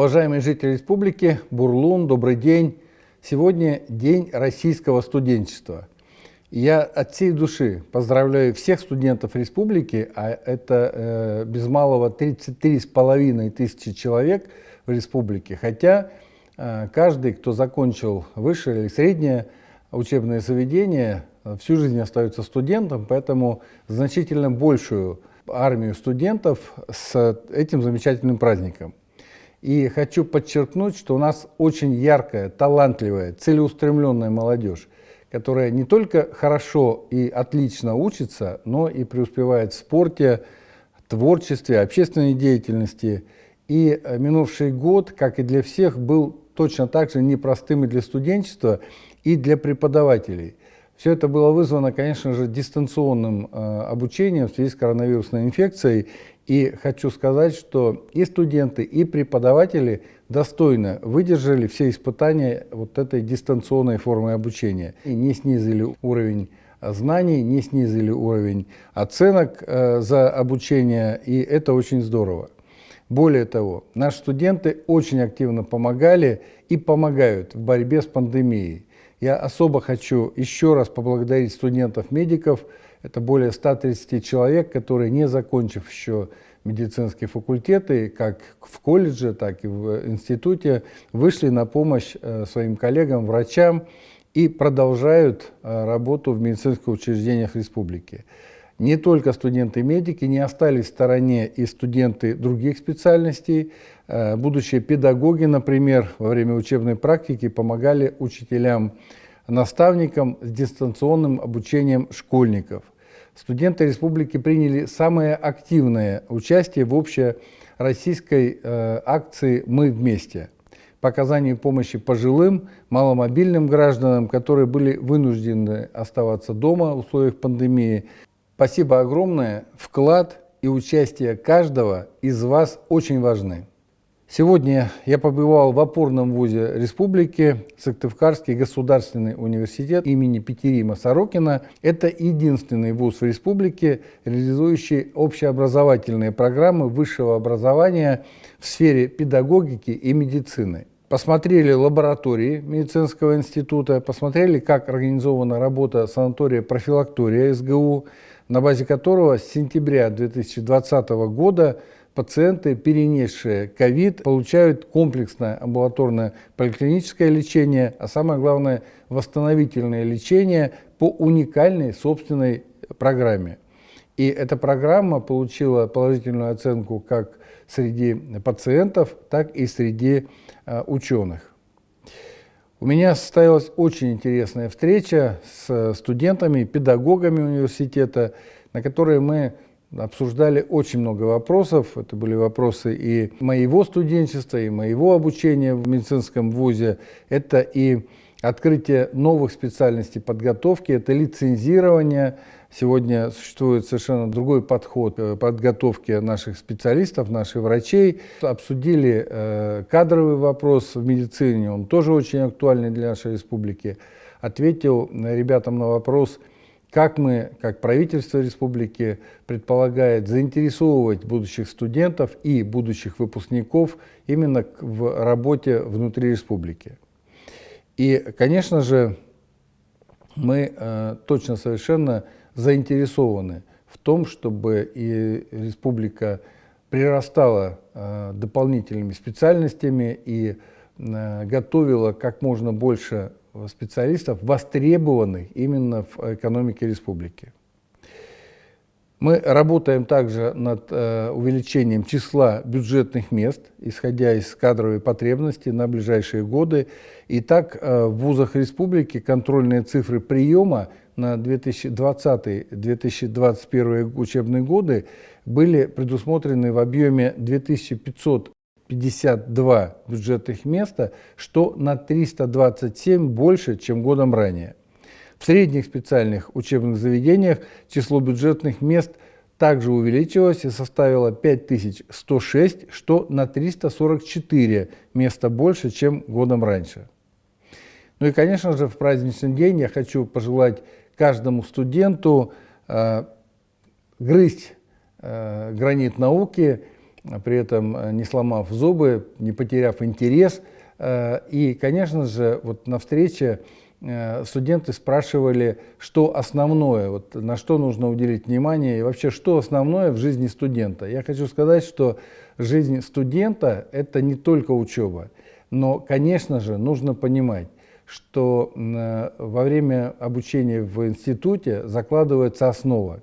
Уважаемые жители республики, Бурлун, добрый день. Сегодня День российского студенчества. Я от всей души поздравляю всех студентов республики, а это без малого 33,5 тысячи человек в республике. Хотя каждый, кто закончил высшее или среднее учебное заведение, всю жизнь остается студентом, поэтому значительно большую армию студентов с этим замечательным праздником. И хочу подчеркнуть, что у нас очень яркая, талантливая, целеустремленная молодежь, которая не только хорошо и отлично учится, но и преуспевает в спорте, творчестве, общественной деятельности. И минувший год, как и для всех, был точно так же непростым и для студенчества, и для преподавателей. Все это было вызвано, конечно же, дистанционным обучением в связи с коронавирусной инфекцией. И хочу сказать, что и студенты, и преподаватели достойно выдержали все испытания вот этой дистанционной формы обучения. И не снизили уровень знаний, не снизили уровень оценок за обучение, и это очень здорово. Более того, наши студенты очень активно помогали и помогают в борьбе с пандемией. Я особо хочу еще раз поблагодарить студентов-медиков. Это более 130 человек, которые, не закончив еще медицинские факультеты, как в колледже, так и в институте, вышли на помощь своим коллегам, врачам и продолжают работу в медицинских учреждениях республики. Не только студенты-медики, не остались в стороне и студенты других специальностей. Будущие педагоги, например, во время учебной практики помогали учителям, наставникам с дистанционным обучением школьников. Студенты республики приняли самое активное участие в общероссийской акции «Мы вместе» по оказанию помощи пожилым, маломобильным гражданам, которые были вынуждены оставаться дома в условиях пандемии. Спасибо огромное. Вклад и участие каждого из вас очень важны. Сегодня я побывал в опорном вузе республики, Сыктывкарский государственный университет имени Петерима Сорокина. Это единственный вуз в республике, реализующий общеобразовательные программы высшего образования в сфере педагогики и медицины. Посмотрели лаборатории медицинского института, посмотрели, как организована работа санатория-профилактория СГУ, на базе которого с сентября 2020 года пациенты, перенесшие ковид, получают комплексное амбулаторное поликлиническое лечение, а самое главное – восстановительное лечение по уникальной собственной программе. И эта программа получила положительную оценку как среди пациентов, так и среди ученых. У меня состоялась очень интересная встреча с студентами, педагогами университета, на которой мы обсуждали очень много вопросов. Это были вопросы и моего студенчества, и моего обучения в медицинском вузе. Это и открытие новых специальностей подготовки, это лицензирование. Сегодня существует совершенно другой подход к подготовке наших специалистов, наших врачей. Обсудили кадровый вопрос в медицине, он тоже очень актуальный для нашей республики. Ответил ребятам на вопрос, как мы, как правительство республики, предполагает заинтересовывать будущих студентов и будущих выпускников именно в работе внутри республики. И, конечно же, мы точно совершенно заинтересованы в том, чтобы и республика прирастала дополнительными специальностями и готовила как можно больше специалистов, востребованных именно в экономике республики. Мы работаем также над увеличением числа бюджетных мест, исходя из кадровой потребности на ближайшие годы. И так в вузах республики контрольные цифры приема на 2020-2021 учебные годы были предусмотрены в объеме 2552 бюджетных места, что на 327 больше, чем годом ранее. В средних специальных учебных заведениях число бюджетных мест также увеличилось и составило 5106, что на 344 места больше, чем годом раньше. Ну и, конечно же, в праздничный день я хочу пожелать каждому студенту грызть гранит науки при этом не сломав зубы, не потеряв интерес. И, конечно же, вот на встрече студенты спрашивали, что основное, вот на что нужно уделить внимание и вообще, что основное в жизни студента. Я хочу сказать, что жизнь студента – это не только учеба, но, конечно же, нужно понимать, что во время обучения в институте закладывается основа.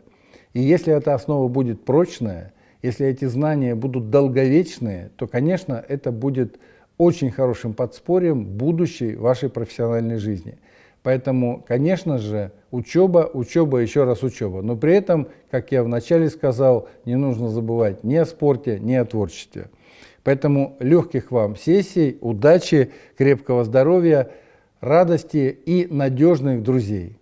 И если эта основа будет прочная, если эти знания будут долговечные, то, конечно, это будет очень хорошим подспорьем будущей вашей профессиональной жизни. Поэтому, конечно же, учеба, учеба, еще раз учеба. Но при этом, как я вначале сказал, не нужно забывать ни о спорте, ни о творчестве. Поэтому легких вам сессий, удачи, крепкого здоровья, радости и надежных друзей.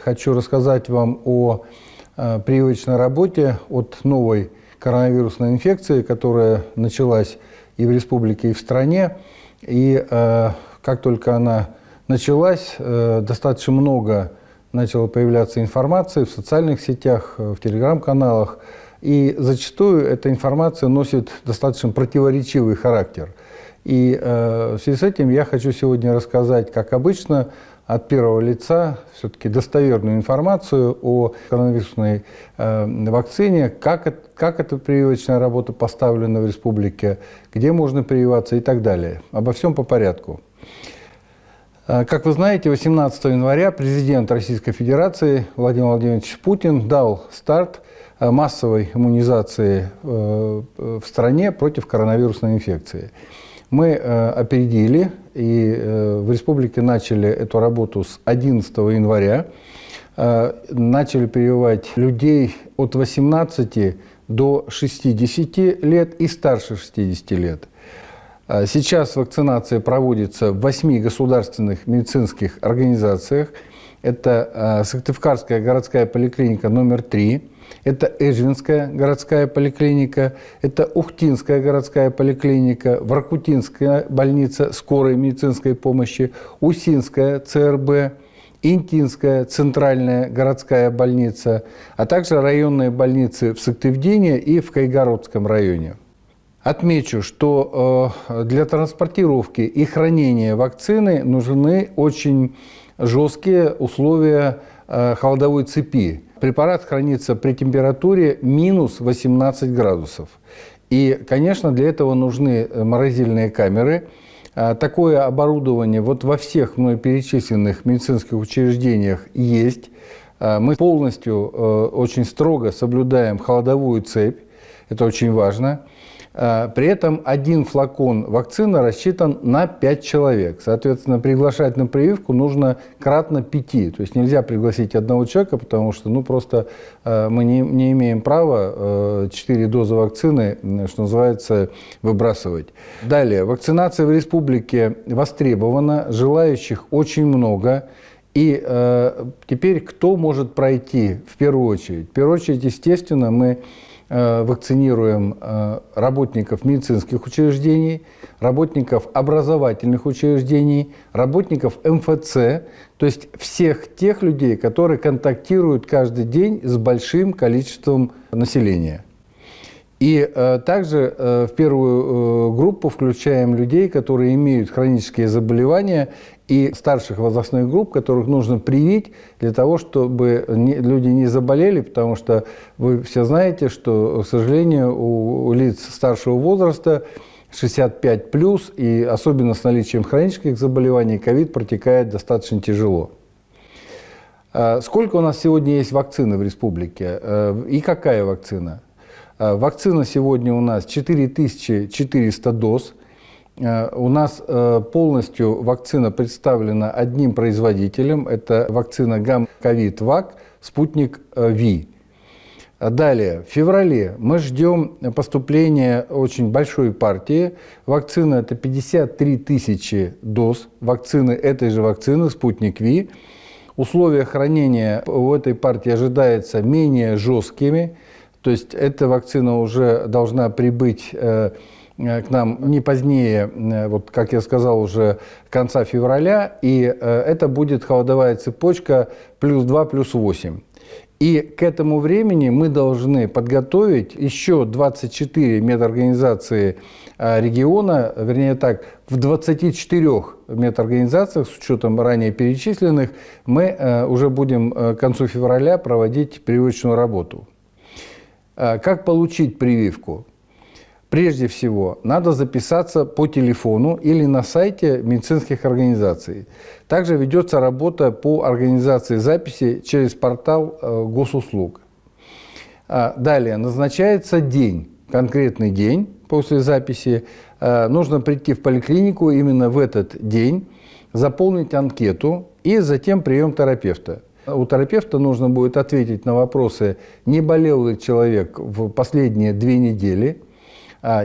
Хочу рассказать вам о прививочной работе от новой коронавирусной инфекции, которая началась и в республике, и в стране. И как только она началась, достаточно много начало появляться информации в социальных сетях, в телеграм-каналах. И зачастую эта информация носит достаточно противоречивый характер. И в связи с этим я хочу сегодня рассказать, как обычно, от первого лица все-таки достоверную информацию о коронавирусной вакцине, как эта прививочная работа поставлена в республике, где можно прививаться и так далее. Обо всем по порядку. Как вы знаете, 18 января президент Российской Федерации Владимир Владимирович Путин дал старт массовой иммунизации в стране против коронавирусной инфекции. Мы опередили и в республике начали эту работу с 11 января. Начали прививать людей от 18 до 60 лет и старше 60 лет. Сейчас вакцинация проводится в 8 государственных медицинских организациях. Это Сыктывкарская городская поликлиника номер 3. Это Эжвинская городская поликлиника, это Ухтинская городская поликлиника, Воркутинская больница скорой медицинской помощи, Усинская ЦРБ, Интинская центральная городская больница, а также районные больницы в Сыктывдине и в Кайгородском районе. Отмечу, что для транспортировки и хранения вакцины нужны очень жесткие условия холодовой цепи. Препарат хранится при температуре минус 18 градусов. И, конечно, для этого нужны морозильные камеры. Такое оборудование вот во всех мной перечисленных медицинских учреждениях есть. Мы полностью, очень строго соблюдаем холодовую цепь. Это очень важно. При этом один флакон вакцины рассчитан на 5 человек. Соответственно, приглашать на прививку нужно кратно 5. То есть нельзя пригласить одного человека, потому что просто мы не имеем права 4 дозы вакцины, что называется, выбрасывать. Далее. Вакцинация в республике востребована, желающих очень много. И теперь кто может пройти в первую очередь? В первую очередь, естественно, мы вакцинируем работников медицинских учреждений, работников образовательных учреждений, работников МФЦ, то есть всех тех людей, которые контактируют каждый день с большим количеством населения. И также в первую группу включаем людей, которые имеют хронические заболевания и старших возрастных групп, которых нужно привить для того, чтобы люди не заболели, потому что вы все знаете, что, к сожалению, у лиц старшего возраста 65+, и особенно с наличием хронических заболеваний, ковид протекает достаточно тяжело. Сколько у нас сегодня есть вакцины в республике и какая вакцина? Вакцина сегодня у нас 4400 доз. У нас полностью вакцина представлена одним производителем. Это вакцина Гамма-Ковид-Вак Спутник Ви. Далее, в феврале мы ждем поступления очень большой партии. Вакцина – это 53 тысячи доз вакцины, этой же вакцины Спутник Ви. Условия хранения у этой партии ожидаются менее жесткими. То есть эта вакцина уже должна прибыть к нам не позднее, вот, как я сказал, уже конца февраля, и это будет холодовая цепочка +2, +8. И к этому времени мы должны подготовить еще 24 медорганизации региона, вернее так, в 24 медорганизациях, с учетом ранее перечисленных, мы уже будем к концу февраля проводить прививочную работу. Как получить прививку? Прежде всего, надо записаться по телефону или на сайте медицинских организаций. Также ведется работа по организации записи через портал госуслуг. Далее, назначается день, конкретный день после записи. Нужно прийти в поликлинику именно в этот день, заполнить анкету и затем прием терапевта. У терапевта нужно будет ответить на вопросы, не болел ли человек в последние 2 недели,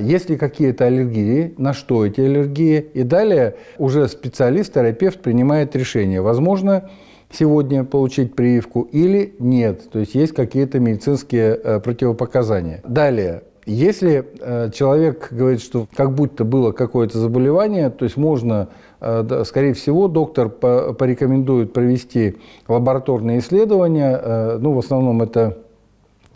есть ли какие-то аллергии, на что эти аллергии. И далее уже специалист, терапевт принимает решение, возможно сегодня получить прививку или нет. То есть есть какие-то медицинские противопоказания. Далее, если человек говорит, что как будто было какое-то заболевание, то есть можно, скорее всего, доктор порекомендует провести лабораторные исследования. Ну, в основном это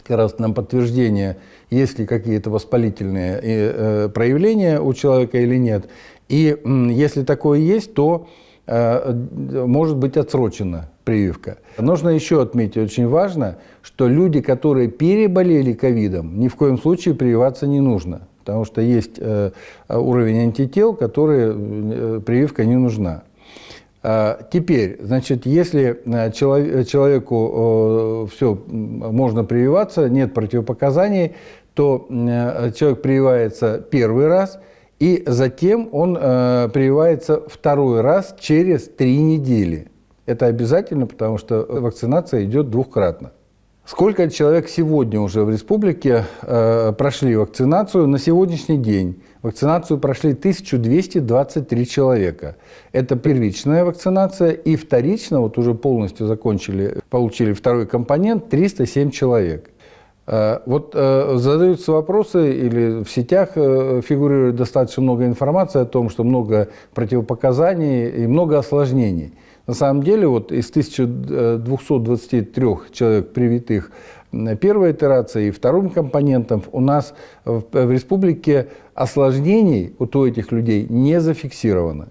как раз нам подтверждение, есть ли какие-то воспалительные проявления у человека или нет. И если такое есть, то может быть отсрочена прививка. Нужно еще отметить, очень важно, что люди, которые переболели ковидом, ни в коем случае прививаться не нужно, потому что есть уровень антител, который прививка не нужна. Теперь, значит, если человеку все можно прививаться, нет противопоказаний, то человек прививается первый раз, и затем он прививается второй раз через 3 недели. Это обязательно, потому что вакцинация идет двукратно. Сколько человек сегодня уже в республике прошли вакцинацию? На сегодняшний день вакцинацию прошли 1223 человека. Это первичная вакцинация, и вторично, вот уже полностью закончили, получили второй компонент, 307 человек. Вот задаются вопросы, или в сетях фигурирует достаточно много информации о том, что много противопоказаний и много осложнений. На самом деле, вот из 1223 человек, привитых первой итерацией и вторым компонентом, у нас в республике осложнений у этих людей не зафиксировано.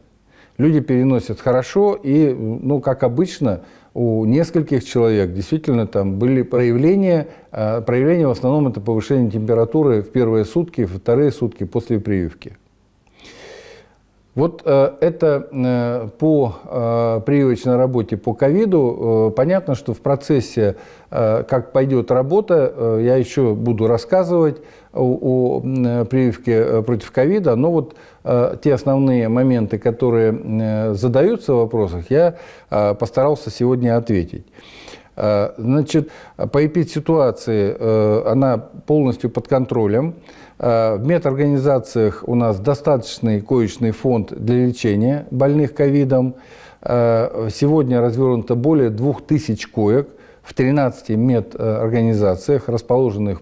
Люди переносят хорошо, и, ну, как обычно, у нескольких человек действительно там были проявления. Проявления в основном это повышение температуры в первые сутки, в вторые сутки после прививки. Вот это по прививочной работе по ковиду. Понятно, что в процессе, как пойдет работа, я еще буду рассказывать о прививке против ковида, но вот те основные моменты, которые задаются в вопросах, я постарался сегодня ответить. Значит, по эпидситуации она полностью под контролем. В медорганизациях у нас достаточный коечный фонд для лечения больных ковидом. Сегодня развернуто более 2000 коек в 13 медорганизациях, расположенных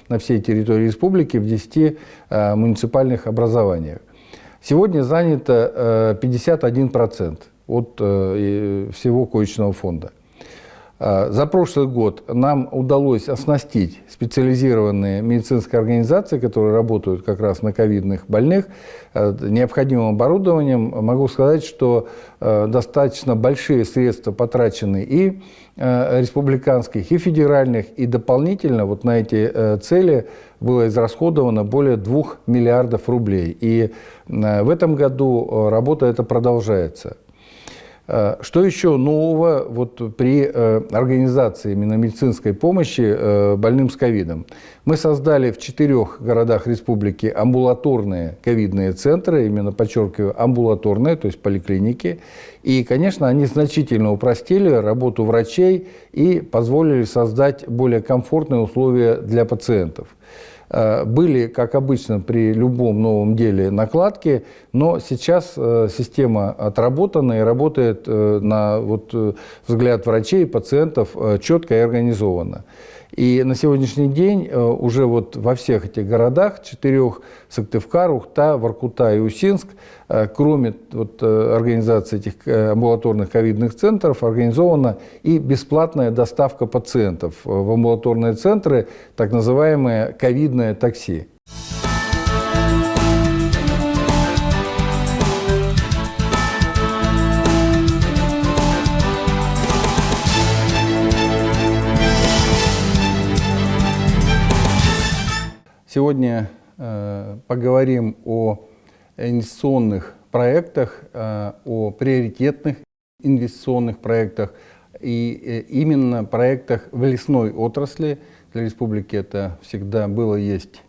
на всей территории республики, в 10 муниципальных образованиях. Сегодня занято 51% от всего коечного фонда. За прошлый год нам удалось оснастить специализированные медицинские организации, которые работают как раз на ковидных больных, необходимым оборудованием. Могу сказать, что достаточно большие средства потрачены и республиканских, и федеральных, и дополнительно вот на эти цели было израсходовано более 2 миллиардов рублей. И в этом году работа эта продолжается. Что еще нового вот при организации именно медицинской помощи больным с ковидом? Мы создали в 4 городах республики амбулаторные ковидные центры, именно подчеркиваю, амбулаторные, то есть поликлиники. И, конечно, они значительно упростили работу врачей и позволили создать более комфортные условия для пациентов. Были, как обычно, при любом новом деле накладки, но сейчас система отработана и работает на взгляд врачей и пациентов четко и организованно. И на сегодняшний день уже вот во всех этих городах, 4, Сыктывкар, Ухта, Воркута и Усинск, кроме вот организации этих амбулаторных ковидных центров, организована и бесплатная доставка пациентов в амбулаторные центры, так называемое ковидное такси. Сегодня поговорим о инвестиционных проектах, о приоритетных инвестиционных проектах и именно проектах в лесной отрасли. Для республики это всегда было, есть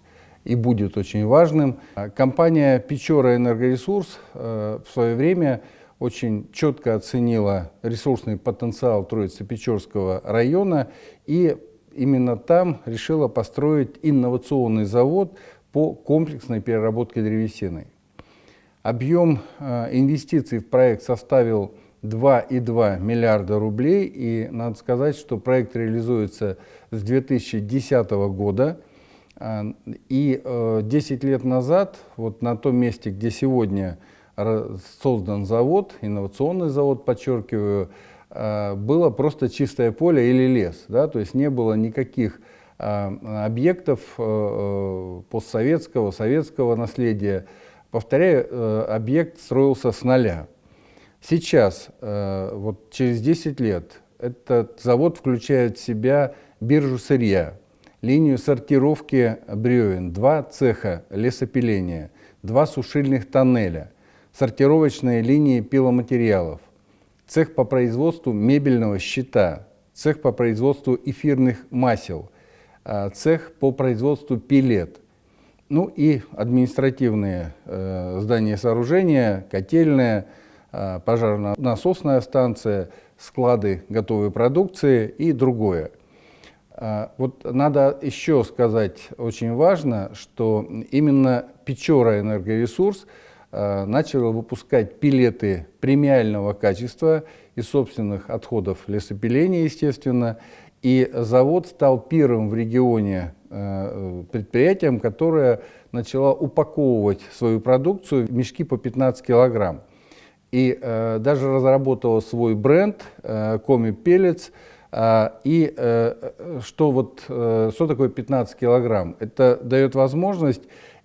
и будет очень важным. Компания «Печора Энергоресурс» в свое время очень четко оценила ресурсный потенциал Троице-Печорского района и именно там решила построить инновационный завод по комплексной переработке древесины. Объем инвестиций в проект составил 2,2 миллиарда рублей, и надо сказать, что проект реализуется с 2010 года. И 10 лет назад, вот на том месте, где сегодня создан завод, инновационный завод, подчеркиваю, было просто чистое поле или лес, да, то есть не было никаких объектов постсоветского, советского наследия. Повторяю, объект строился с нуля. Сейчас, вот через 10 лет, этот завод включает в себя биржу сырья, линию сортировки бревен, 2 цеха лесопиления, 2 сушильных тоннеля, сортировочные линии пиломатериалов, цех по производству мебельного щита, цех по производству эфирных масел, цех по производству пилет, ну и административные здания и сооружения, котельная, пожарно-насосная станция, склады готовой продукции и другое. Вот надо еще сказать, очень важно, что именно «Печора Энергоресурс» начала выпускать пилеты премиального качества из собственных отходов лесопиления, естественно, и завод стал первым в регионе предприятием, которое начало упаковывать свою продукцию в мешки по 15 килограмм. И даже разработала свой бренд «Коми Pellets». И что такое 15 килограмм? Это дает возможность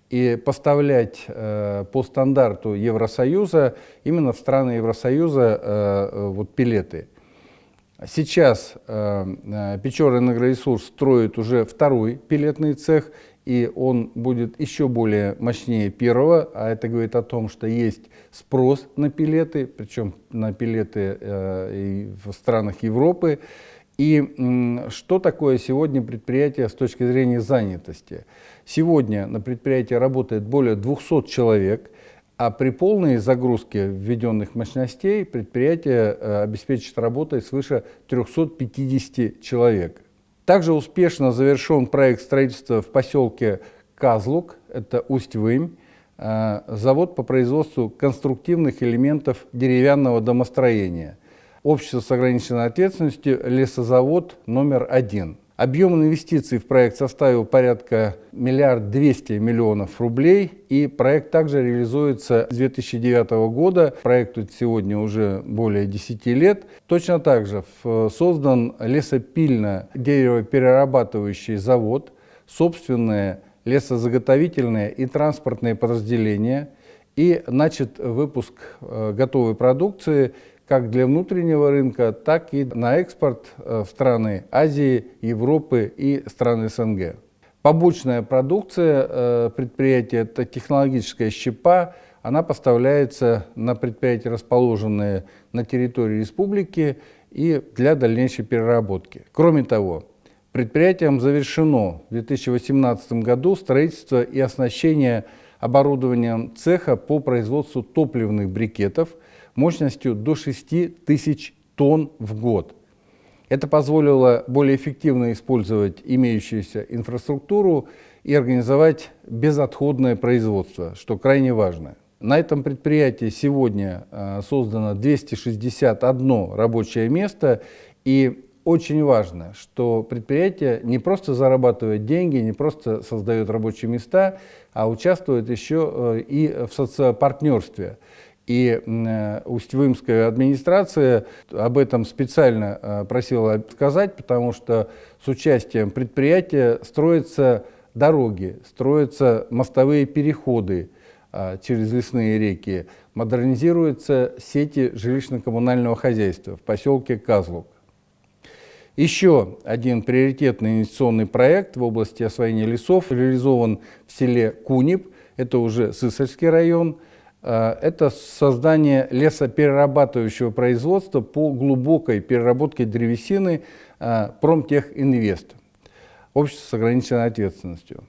и поставлять по стандарту Евросоюза, именно в страны Евросоюза, пилеты. Сейчас «Печора Энергоресурс» строит уже 2-й пилетный цех, и он будет еще более мощнее 1-го, а это говорит о том, что есть спрос на пилеты, причем на пилеты и в странах Европы. И что такое сегодня предприятие с точки зрения занятости? Сегодня на предприятии работает более 200 человек, а при полной загрузке введенных мощностей предприятие обеспечит работой свыше 350 человек. Также успешно завершен проект строительства в поселке Казлук, это Усть-Вымь, завод по производству конструктивных элементов деревянного домостроения. Общество с ограниченной ответственностью «Лесозавод номер 1». Объем инвестиций в проект составил порядка 1 200 000 000 рублей, и проект также реализуется с 2009 года. Проекту сегодня уже более 10 лет. Точно так же создан лесопильно-деревоперерабатывающий завод, собственное лесозаготовительное и транспортные подразделения, и начат выпуск готовой продукции как для внутреннего рынка, так и на экспорт в страны Азии, Европы и страны СНГ. Побочная продукция предприятия – это технологическая щепа. Она поставляется на предприятия, расположенные на территории республики, и для дальнейшей переработки. Кроме того, предприятием завершено в 2018 году строительство и оснащение оборудованием цеха по производству топливных брикетов мощностью до 6000 тонн в год. Это позволило более эффективно использовать имеющуюся инфраструктуру и организовать безотходное производство, что крайне важно. На этом предприятии сегодня создано 261 рабочее место, и очень важно, что предприятие не просто зарабатывает деньги, не просто создает рабочие места, а участвует еще и в социопартнерстве. И Усть-Вымская администрация об этом специально просила сказать, потому что с участием предприятия строятся дороги, строятся мостовые переходы через лесные реки, модернизируются сети жилищно-коммунального хозяйства в поселке Казлук. Еще один приоритетный инвестиционный проект в области освоения лесов реализован в селе Кунип, это уже Сысольский район. Это создание лесоперерабатывающего производства по глубокой переработке древесины Промтехинвест, общество с ограниченной ответственностью.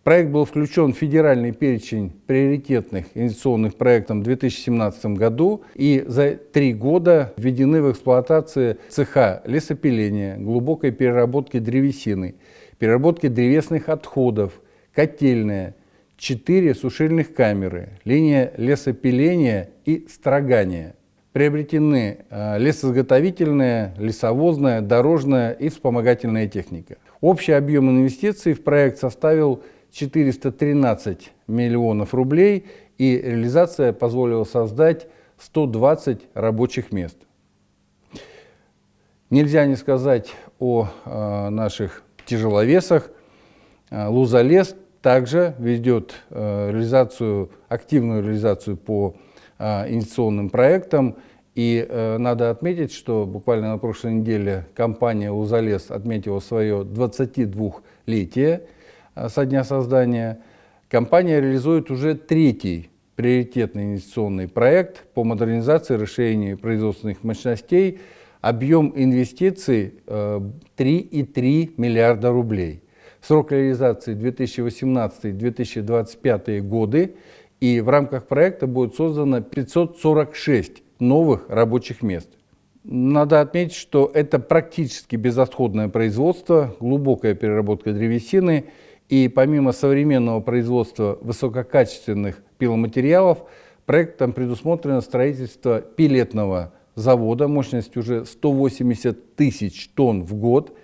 Проект был включен в федеральный перечень приоритетных инвестиционных проектов в 2017 году, и за 3 года введены в эксплуатацию цеха лесопиления, глубокой переработки древесины, переработки древесных отходов, котельная, 4 сушильных камеры, линия лесопиления и строгания. Приобретены лесозаготовительная, лесовозная, дорожная и вспомогательная техника. Общий объем инвестиций в проект составил 413 миллионов рублей, и реализация позволила создать 120 рабочих мест. Нельзя не сказать о наших тяжеловесах. Лузалес также ведет активную реализацию по инвестиционным проектам. И надо отметить, что буквально на прошлой неделе компания «Лузалес» отметила свое 22-летие со дня создания. Компания реализует уже 3-й приоритетный инвестиционный проект по модернизации и расширению производственных мощностей. Объем инвестиций 3,3 миллиарда рублей. Срок реализации 2018-2025 годы. И в рамках проекта будет создано 546 новых рабочих мест. Надо отметить, что это практически безотходное производство, глубокая переработка древесины, и помимо современного производства высококачественных пиломатериалов, проектом предусмотрено строительство пилетного завода мощностью уже 180 тысяч тонн в год,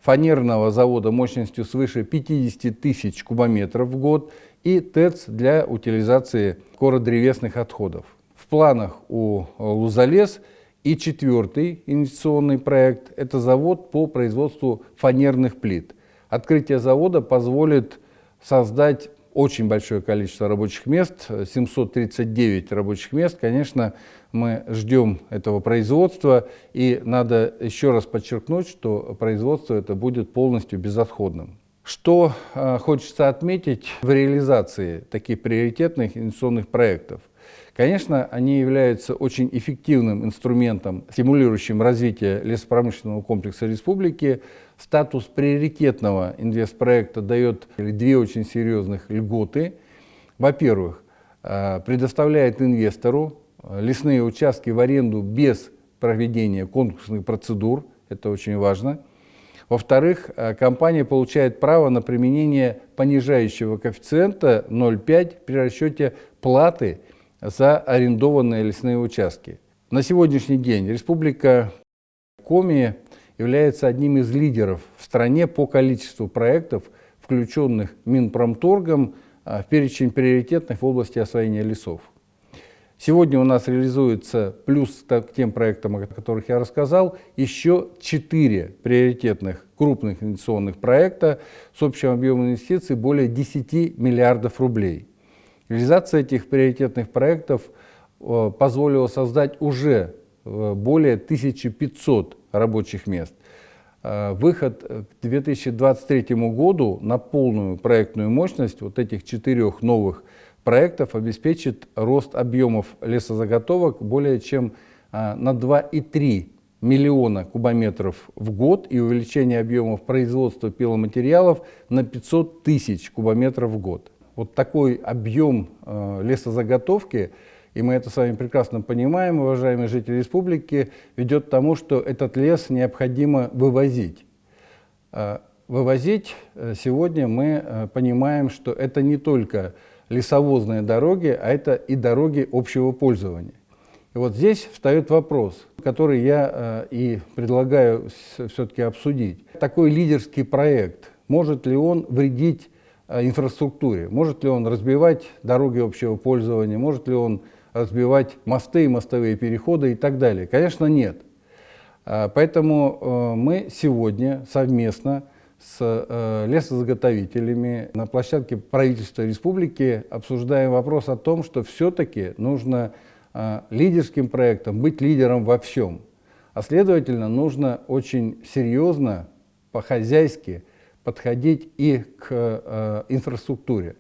фанерного завода мощностью свыше 50 тысяч кубометров в год и ТЭЦ для утилизации кородревесных отходов. В планах у «Лузалес» и 4-й инвестиционный проект – это завод по производству фанерных плит. Открытие завода позволит создать очень большое количество рабочих мест, 739 рабочих мест. Конечно, мы ждем этого производства, и надо еще раз подчеркнуть, что производство это будет полностью безотходным. Что хочется отметить в реализации таких приоритетных инвестиционных проектов? Конечно, они являются очень эффективным инструментом, стимулирующим развитие лесопромышленного комплекса республики. Статус приоритетного инвестпроекта дает 2 очень серьезных льготы. Во-первых, предоставляет инвестору лесные участки в аренду без проведения конкурсных процедур. Это очень важно. Во-вторых, компания получает право на применение понижающего коэффициента 0,5 при расчете платы за арендованные лесные участки. На сегодняшний день Республика Коми является одним из лидеров в стране по количеству проектов, включенных Минпромторгом в перечень приоритетных в области освоения лесов. Сегодня у нас реализуется, плюс к тем проектам, о которых я рассказал, еще 4 приоритетных крупных инвестиционных проекта с общим объемом инвестиций более 10 миллиардов рублей. Реализация этих приоритетных проектов позволила создать уже более 1500 рабочих мест. Выход к 2023 году на полную проектную мощность вот этих 4 новых проектов обеспечит рост объемов лесозаготовок более чем на 2,3 миллиона кубометров в год и увеличение объемов производства пиломатериалов на 500 тысяч кубометров в год. Вот такой объем лесозаготовки, и мы это с вами прекрасно понимаем, уважаемые жители республики, ведет к тому, что этот лес необходимо вывозить. Вывозить сегодня мы понимаем, что это не только лесовозные дороги, а это и дороги общего пользования. И вот здесь встает вопрос, который я и предлагаю все-таки обсудить. Такой лидерский проект, может ли он вредить инфраструктуре? Может ли он разбивать дороги общего пользования? Может ли он разбивать мосты и мостовые переходы и так далее? Конечно, нет. Поэтому мы сегодня совместно с лесозаготовителями на площадке правительства республики обсуждаем вопрос о том, что все-таки нужно лидерским проектом быть лидером во всем. А следовательно, нужно очень серьезно, по-хозяйски подходить и к инфраструктуре.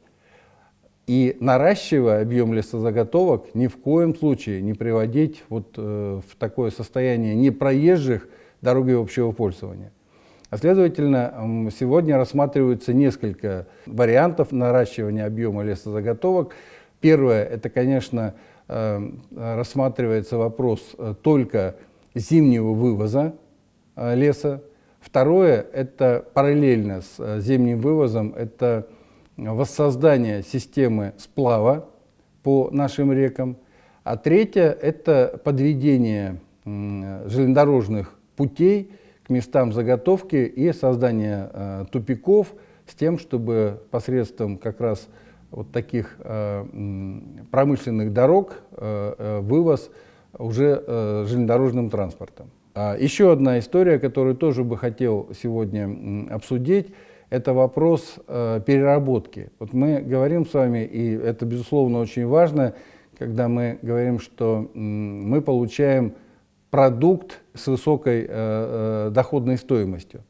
И наращивая объем лесозаготовок, ни в коем случае не приводить вот в такое состояние непроезжих дорог общего пользования. А следовательно, сегодня рассматриваются несколько вариантов наращивания объема лесозаготовок. Первое, это, конечно, рассматривается вопрос только зимнего вывоза леса. Второе, это параллельно с зимним вывозом, это воссоздание системы сплава по нашим рекам. А третье, это подведение железнодорожных путей к местам заготовки и создание тупиков с тем, чтобы посредством как раз вот таких промышленных дорог вывоз уже железнодорожным транспортом. Еще одна история, которую тоже бы хотел сегодня обсудить, это вопрос переработки. Вот мы говорим с вами, и это, безусловно, очень важно, когда мы говорим, что мы получаем продукт с высокой доходной стоимостью.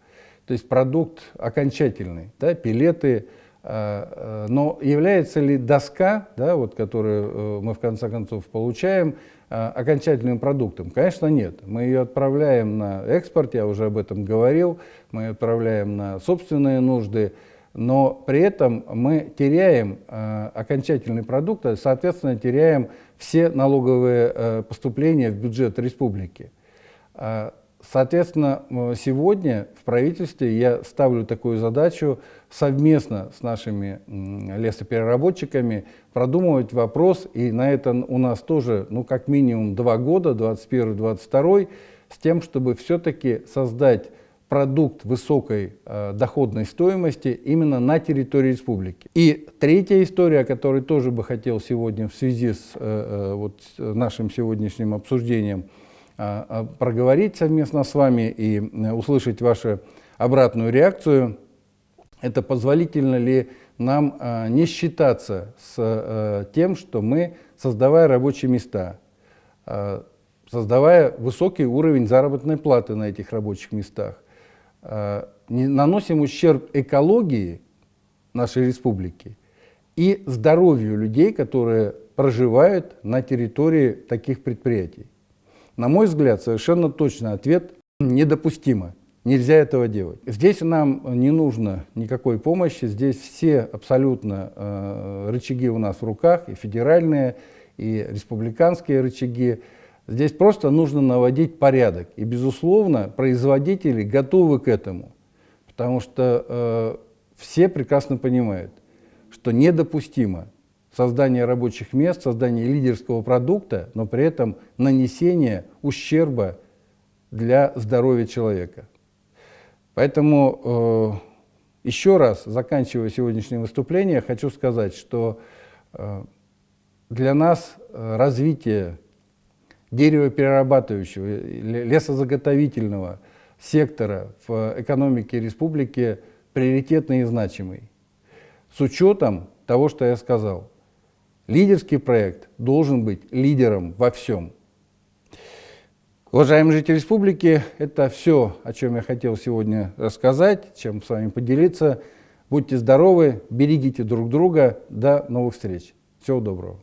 То есть продукт окончательный, да, пелеты. Но является ли доска, да, вот, которую мы в конце концов получаем, окончательным продуктом? Конечно, нет. Мы ее отправляем на экспорт, я уже об этом говорил, мы ее отправляем на собственные нужды, но при этом мы теряем окончательный продукт, а, соответственно, теряем все налоговые поступления в бюджет республики. Соответственно, сегодня в правительстве я ставлю такую задачу совместно с нашими лесопереработчиками продумывать вопрос, и на это у нас тоже, ну, как минимум 2 года, 2021-2022, с тем, чтобы все-таки создать продукт высокой доходной стоимости именно на территории республики. И третья история, о которой тоже бы хотел сегодня в связи с нашим сегодняшним обсуждением проговорить совместно с вами и услышать вашу обратную реакцию, это позволительно ли нам не считаться с тем, что мы, создавая рабочие места, создавая высокий уровень заработной платы на этих рабочих местах, не наносим ущерб экологии нашей республики и здоровью людей, которые проживают на территории таких предприятий. На мой взгляд, совершенно точно ответ недопустимо. Нельзя этого делать. Здесь нам не нужно никакой помощи, здесь все абсолютно рычаги у нас в руках, и федеральные, и республиканские рычаги. Здесь просто нужно наводить порядок. И, безусловно, производители готовы к этому, потому что все прекрасно понимают, что недопустимо создание рабочих мест, создание лидерского продукта, но при этом нанесение ущерба для здоровья человека. Поэтому еще раз, заканчивая сегодняшнее выступление, хочу сказать, что для нас развитие деревоперерабатывающего, лесозаготовительного сектора в экономике республики приоритетный и значимый. С учетом того, что я сказал, лидерский проект должен быть лидером во всем. Уважаемые жители республики, это все, о чем я хотел сегодня рассказать, чем с вами поделиться. Будьте здоровы, берегите друг друга. До новых встреч. Всего доброго.